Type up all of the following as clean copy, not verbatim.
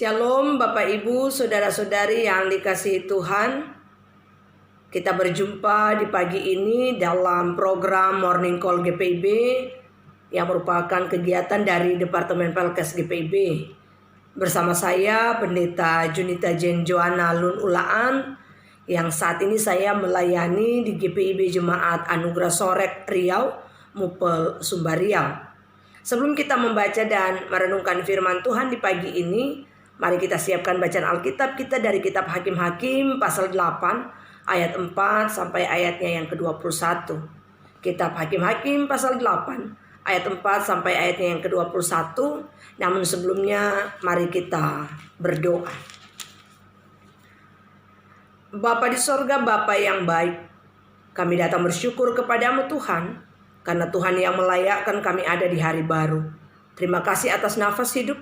Shalom Bapak Ibu, Saudara-saudari yang dikasihi Tuhan. Kita berjumpa di pagi ini dalam program Morning Call GPIB yang merupakan kegiatan dari Departemen Pelkes GPIB. Bersama saya Pendeta Junita Jen Joanna Lun Ulaan yang saat ini saya melayani di GPIB Jemaat Anugerah Sorek Riau, Mupel, Sumbar Riau. Sebelum kita membaca dan merenungkan firman Tuhan di pagi ini, mari kita siapkan bacaan Alkitab kita dari kitab Hakim-Hakim pasal 8 ayat 4 sampai ayatnya yang ke-21. Kitab Hakim-Hakim pasal 8 ayat 4 sampai ayatnya yang ke-21. Namun sebelumnya mari kita berdoa. Bapa di sorga, Bapa yang baik, kami datang bersyukur kepadamu Tuhan, karena Tuhan yang melayakkan kami ada di hari baru. Terima kasih atas nafas hidup,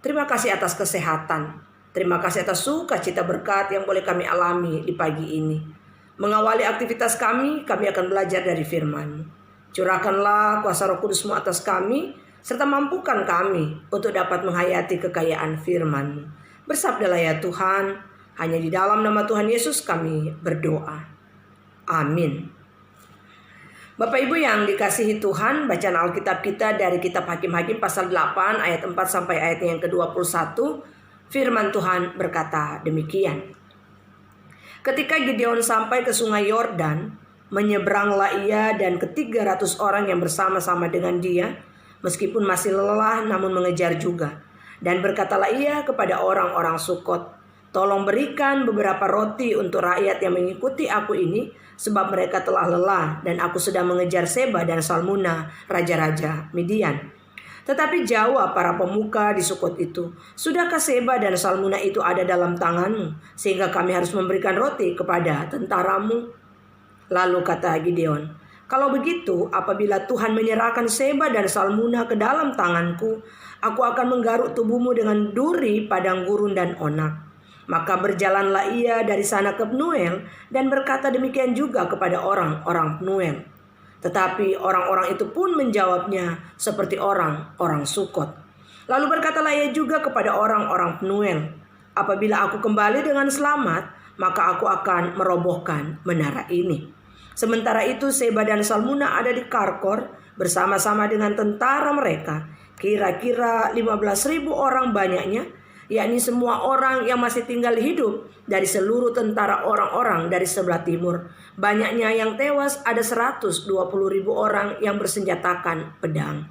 terima kasih atas kesehatan, terima kasih atas sukacita berkat yang boleh kami alami di pagi ini. Mengawali aktivitas kami akan belajar dari firman-Mu. Curahkanlah kuasa Roh Kudus-Mu atas kami, serta mampukan kami untuk dapat menghayati kekayaan firman-Mu. Bersabdalah ya Tuhan, hanya di dalam nama Tuhan Yesus kami berdoa. Amin. Bapak Ibu yang dikasihi Tuhan, bacaan Alkitab kita dari kitab Hakim-Hakim pasal 8 ayat 4 sampai ayat yang ke-21. Firman Tuhan berkata demikian. Ketika Gideon sampai ke sungai Yordan, menyeberanglah ia dan ke-300 orang yang bersama-sama dengan dia, meskipun masih lelah namun mengejar juga. Dan berkatalah ia kepada orang-orang Sukot, tolong berikan beberapa roti untuk rakyat yang mengikuti aku ini, sebab mereka telah lelah dan aku sedang mengejar Seba dan Salmuna, raja-raja Midian. Tetapi jawab para pemuka di Sukot itu, sudahkah Seba dan Salmuna itu ada dalam tanganmu, sehingga kami harus memberikan roti kepada tentaramu? Lalu kata Gideon, kalau begitu apabila Tuhan menyerahkan Seba dan Salmuna ke dalam tanganku, aku akan menggaruk tubuhmu dengan duri, padang gurun dan onak. Maka berjalanlah ia dari sana ke Penuel dan berkata demikian juga kepada orang-orang Penuel. Tetapi orang-orang itu pun menjawabnya seperti orang-orang Sukot. Lalu berkatalah ia juga kepada orang-orang Penuel, apabila aku kembali dengan selamat, maka aku akan merobohkan menara ini. Sementara itu Seba dan Salmuna ada di Karkor bersama-sama dengan tentara mereka, kira-kira 15.000 orang banyaknya, yakni semua orang yang masih tinggal hidup dari seluruh tentara orang-orang dari sebelah timur. Banyaknya yang tewas ada 120.000 orang yang bersenjatakan pedang.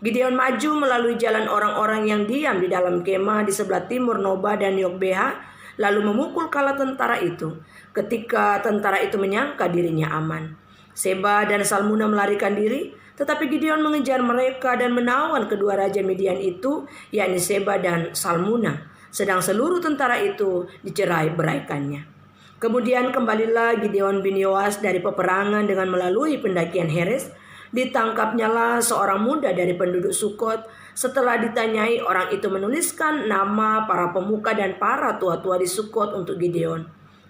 Gideon maju melalui jalan orang-orang yang diam di dalam kemah di sebelah timur Noba dan Yogbeha, lalu memukul kala tentara itu. Ketika tentara itu menyangka dirinya aman, Seba dan Salmuna melarikan diri. Tetapi Gideon mengejar mereka dan menawan kedua raja Midian itu, yakni Seba dan Salmuna, sedang seluruh tentara itu dicerai-beraikannya. Kemudian kembalilah Gideon bin Yoas dari peperangan dengan melalui pendakian Heres. Ditangkapnyalah seorang muda dari penduduk Sukot. Setelah ditanyai, orang itu menuliskan nama para pemuka dan para tua-tua di Sukot untuk Gideon.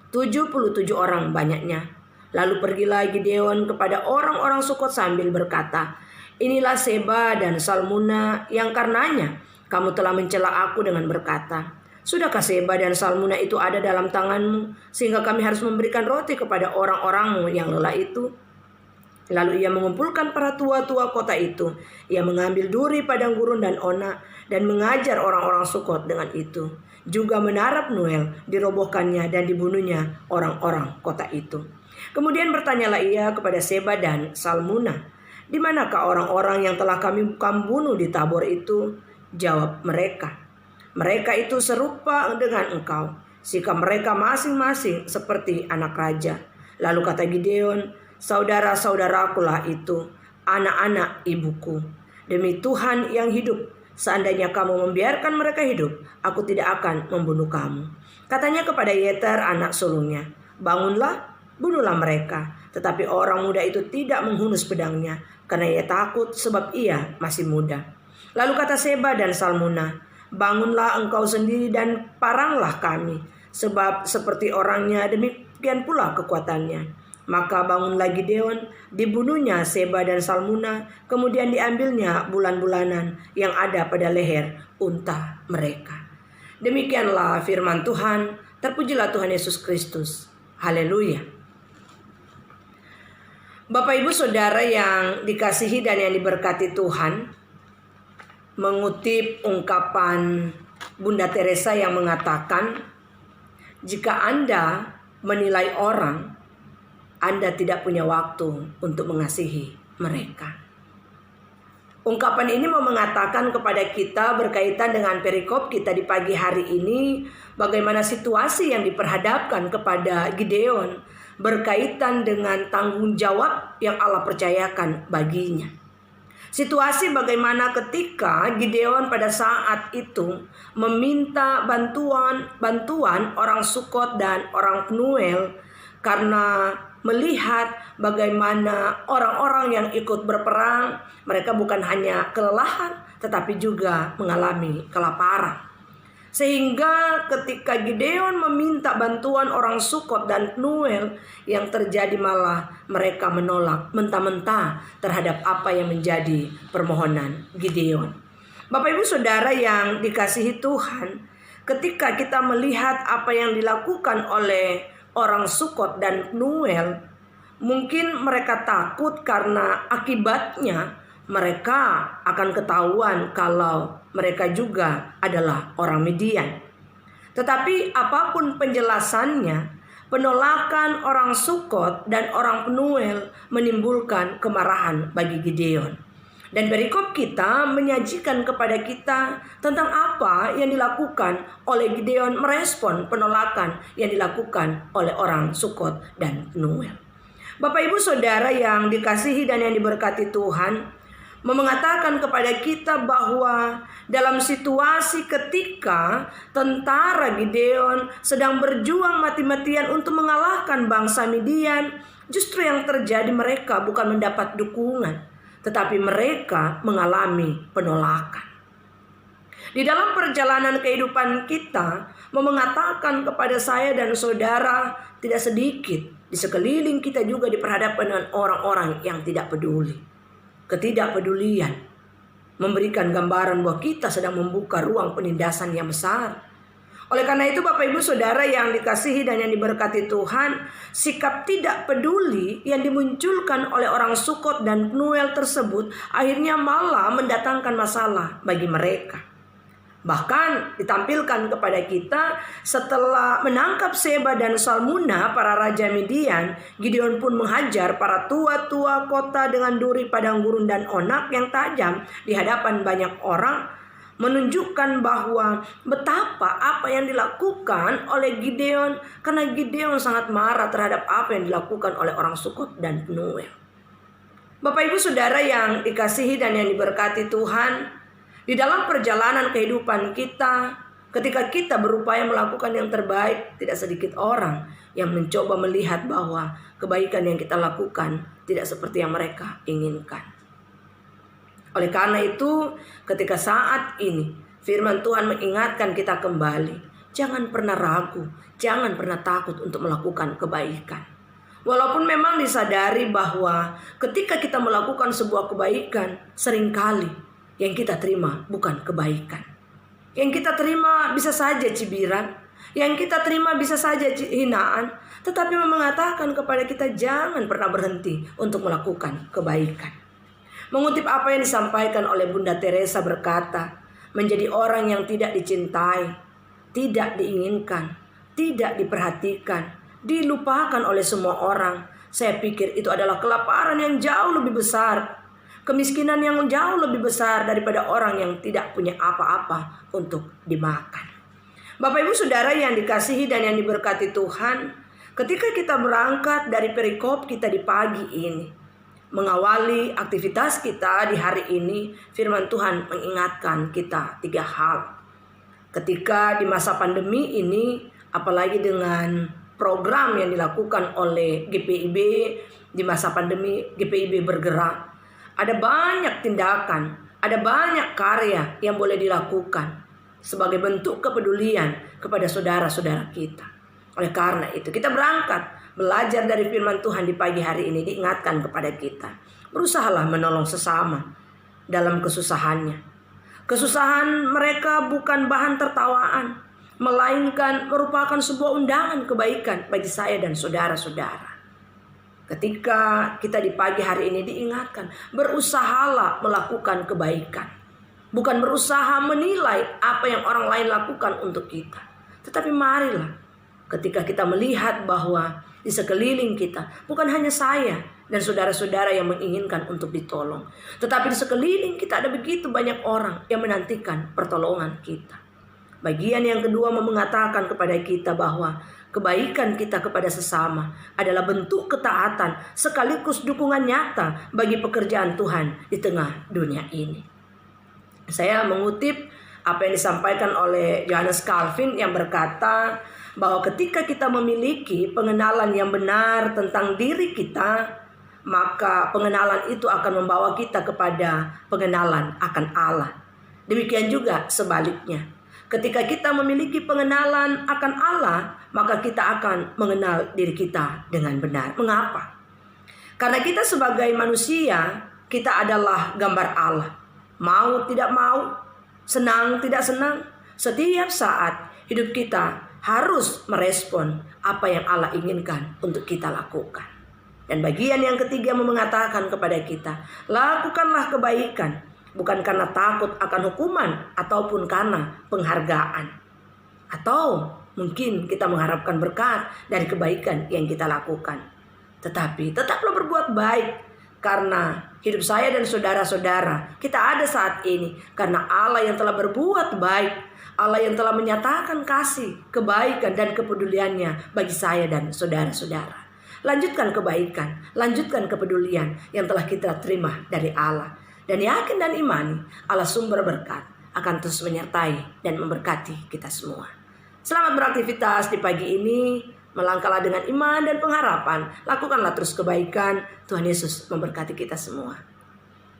77 orang banyaknya. Lalu pergilah Gideon kepada orang-orang Sukot sambil berkata, inilah Seba dan Salmuna yang karenanya kamu telah mencela aku dengan berkata, sudahkah Seba dan Salmuna itu ada dalam tanganmu, sehingga kami harus memberikan roti kepada orang-orangmu yang lelah itu? Lalu ia mengumpulkan para tua-tua kota itu. Ia mengambil duri, padang gurun dan ona dan mengajar orang-orang Sukot dengan itu. Juga menara Penuel dirobohkannya dan dibunuhnya orang-orang kota itu. Kemudian bertanyalah ia kepada Seba dan Salmuna, di manakah orang-orang yang telah kami bunuh di Tabor itu? Jawab mereka, mereka itu serupa dengan engkau, sikap mereka masing-masing seperti anak raja. Lalu kata Gideon, saudara-saudarakulah itu, anak-anak ibuku. Demi Tuhan yang hidup, seandainya kamu membiarkan mereka hidup, aku tidak akan membunuh kamu. Katanya kepada Yeter anak sulungnya, bangunlah, bunuhlah mereka. Tetapi orang muda itu tidak menghunus pedangnya, karena ia takut sebab ia masih muda. Lalu kata Seba dan Salmuna, bangunlah engkau sendiri dan paranglah kami, sebab seperti orangnya demikian pula kekuatannya. Maka bangunlah Gideon, dibunuhnya Seba dan Salmuna, kemudian diambilnya bulan-bulanan yang ada pada leher unta mereka. Demikianlah firman Tuhan. Terpujilah Tuhan Yesus Kristus. Haleluya. Bapak Ibu Saudara yang dikasihi dan yang diberkati Tuhan, mengutip ungkapan Bunda Teresa yang mengatakan, jika Anda menilai orang, Anda tidak punya waktu untuk mengasihi mereka. Ungkapan ini mau mengatakan kepada kita berkaitan dengan perikop kita di pagi hari ini, bagaimana situasi yang diperhadapkan kepada Gideon berkaitan dengan tanggung jawab yang Allah percayakan baginya. Situasi bagaimana ketika Gideon pada saat itu meminta bantuan orang Sukot dan orang Pnuel karena melihat bagaimana orang-orang yang ikut berperang, mereka bukan hanya kelelahan tetapi juga mengalami kelaparan. Sehingga ketika Gideon meminta bantuan orang Sukot dan Pnuel, yang terjadi malah mereka menolak mentah-mentah terhadap apa yang menjadi permohonan Gideon. Bapak Ibu Saudara yang dikasihi Tuhan, ketika kita melihat apa yang dilakukan oleh orang Sukot dan Pnuel, mungkin mereka takut karena akibatnya mereka akan ketahuan kalau mereka juga adalah orang Midian. Tetapi apapun penjelasannya, penolakan orang Sukot dan orang Pnuel menimbulkan kemarahan bagi Gideon. Dan perikop kita menyajikan kepada kita tentang apa yang dilakukan oleh Gideon merespon penolakan yang dilakukan oleh orang Sukot dan Pnuel. Bapak Ibu Saudara yang dikasihi dan yang diberkati Tuhan, mengatakan kepada kita bahwa dalam situasi ketika tentara Gideon sedang berjuang mati-matian untuk mengalahkan bangsa Midian, justru yang terjadi mereka bukan mendapat dukungan, tetapi mereka mengalami penolakan. Di dalam perjalanan kehidupan kita, mengatakan kepada saya dan saudara, tidak sedikit di sekeliling kita juga diperhadapkan dengan orang-orang yang tidak peduli. Ketidakpedulian memberikan gambaran bahwa kita sedang membuka ruang penindasan yang besar. Oleh karena itu Bapak Ibu Saudara yang dikasihi dan yang diberkati Tuhan, sikap tidak peduli yang dimunculkan oleh orang Sukot dan Pnuel tersebut akhirnya malah mendatangkan masalah bagi mereka. Bahkan ditampilkan kepada kita setelah menangkap Seba dan Salmuna, para raja Midian, Gideon pun menghajar para tua-tua kota dengan duri, padang gurun dan onak yang tajam di hadapan banyak orang, menunjukkan bahwa betapa apa yang dilakukan oleh Gideon, karena Gideon sangat marah terhadap apa yang dilakukan oleh orang Sukot dan Pnuel. Bapak Ibu Saudara yang dikasihi dan yang diberkati Tuhan, di dalam perjalanan kehidupan kita, ketika kita berupaya melakukan yang terbaik, tidak sedikit orang yang mencoba melihat bahwa kebaikan yang kita lakukan tidak seperti yang mereka inginkan. Oleh karena itu, ketika saat ini firman Tuhan mengingatkan kita kembali, jangan pernah ragu, jangan pernah takut untuk melakukan kebaikan. Walaupun memang disadari bahwa ketika kita melakukan sebuah kebaikan, seringkali yang kita terima bukan kebaikan. Yang kita terima bisa saja cibiran, yang kita terima bisa saja hinaan, tetapi mengatakan kepada kita jangan pernah berhenti untuk melakukan kebaikan. Mengutip apa yang disampaikan oleh Bunda Teresa berkata, menjadi orang yang tidak dicintai, tidak diinginkan, tidak diperhatikan, dilupakan oleh semua orang, saya pikir itu adalah kelaparan yang jauh lebih besar, kemiskinan yang jauh lebih besar daripada orang yang tidak punya apa-apa untuk dimakan. Bapak Ibu Saudara yang dikasihi dan yang diberkati Tuhan, ketika kita berangkat dari perikop kita di pagi ini, mengawali aktivitas kita di hari ini, firman Tuhan mengingatkan kita 3 hal. Ketika di masa pandemi ini, apalagi dengan program yang dilakukan oleh GPIB di masa pandemi, GPIB bergerak. Ada banyak tindakan, ada banyak karya yang boleh dilakukan sebagai bentuk kepedulian kepada saudara-saudara kita. Oleh karena itu kita berangkat belajar dari firman Tuhan di pagi hari ini, diingatkan kepada kita. Berusahalah menolong sesama dalam kesusahannya. Kesusahan mereka bukan bahan tertawaan. melainkan merupakan sebuah undangan kebaikan bagi saya dan saudara-saudara. Ketika kita di pagi hari ini diingatkan, berusahalah melakukan kebaikan. Bukan berusaha menilai apa yang orang lain lakukan untuk kita. Tetapi marilah ketika kita melihat bahwa di sekeliling kita bukan hanya saya dan saudara-saudara yang menginginkan untuk ditolong. Tetapi di sekeliling kita ada begitu banyak orang yang menantikan pertolongan kita. Bagian yang kedua mengatakan kepada kita bahwa kebaikan kita kepada sesama adalah bentuk ketaatan sekaligus dukungan nyata bagi pekerjaan Tuhan di tengah dunia ini. Saya mengutip apa yang disampaikan oleh Johannes Calvin yang berkata bahwa ketika kita memiliki pengenalan yang benar tentang diri kita, maka pengenalan itu akan membawa kita kepada pengenalan akan Allah. Demikian juga sebaliknya. Ketika kita memiliki pengenalan akan Allah, maka kita akan mengenal diri kita dengan benar. Mengapa? Karena kita sebagai manusia, kita adalah gambar Allah. Mau tidak mau, senang tidak senang, setiap saat hidup kita harus merespon apa yang Allah inginkan untuk kita lakukan. Dan bagian yang ketiga mengatakan kepada kita, lakukanlah kebaikan, bukan karena takut akan hukuman ataupun karena penghargaan. Atau mungkin kita mengharapkan berkat dari kebaikan yang kita lakukan. Tetapi tetaplah berbuat baik, karena hidup saya dan saudara-saudara kita ada saat ini karena Allah yang telah berbuat baik, Allah yang telah menyatakan kasih, kebaikan dan kepeduliannya bagi saya dan saudara-saudara. Lanjutkan kebaikan, lanjutkan kepedulian yang telah kita terima dari Allah. Dan yakin dan imani Allah sumber berkat akan terus menyertai dan memberkati kita semua. Selamat beraktivitas di pagi ini. Melangkahlah dengan iman dan pengharapan. Lakukanlah terus kebaikan. Tuhan Yesus memberkati kita semua.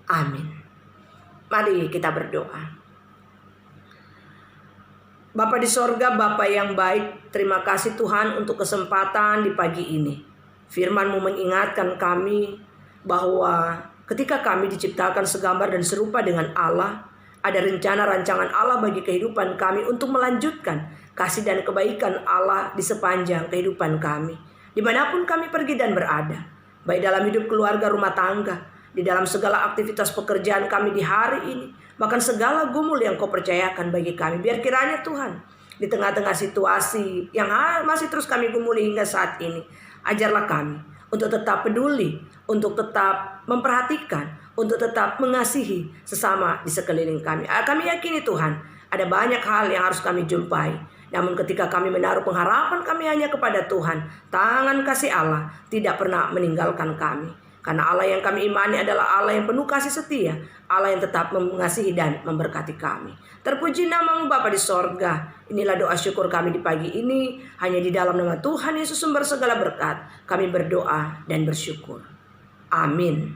Amin. Mari kita berdoa. Bapa di sorga, Bapa yang baik, terima kasih Tuhan untuk kesempatan di pagi ini. Firman-Mu mengingatkan kami bahwa ketika kami diciptakan segambar dan serupa dengan Allah, ada rencana rancangan Allah bagi kehidupan kami untuk melanjutkan kasih dan kebaikan Allah di sepanjang kehidupan kami. Dimanapun kami pergi dan berada, baik dalam hidup keluarga rumah tangga, di dalam segala aktivitas pekerjaan kami di hari ini, bahkan segala gumul yang Kau percayakan bagi kami. Biar kiranya Tuhan, di tengah-tengah situasi yang masih terus kami gumuli hingga saat ini, ajarlah kami untuk tetap peduli, untuk tetap memperhatikan, untuk tetap mengasihi sesama di sekeliling kami. Kami yakini Tuhan, ada banyak hal yang harus kami jumpai. Namun ketika kami menaruh pengharapan kami hanya kepada Tuhan, tangan kasih Allah tidak pernah meninggalkan kami. Karena Allah yang kami imani adalah Allah yang penuh kasih setia, Allah yang tetap mengasihi dan memberkati kami. Terpuji nama-Mu Bapa di sorga. Inilah doa syukur kami di pagi ini. Hanya di dalam nama Tuhan Yesus sumber segala berkat, kami berdoa dan bersyukur. Amin.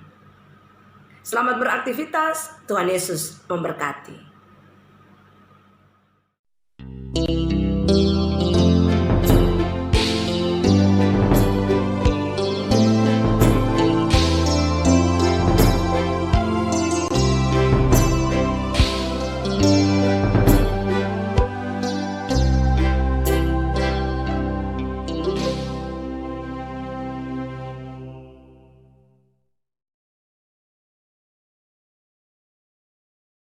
Selamat beraktivitas. Tuhan Yesus memberkati.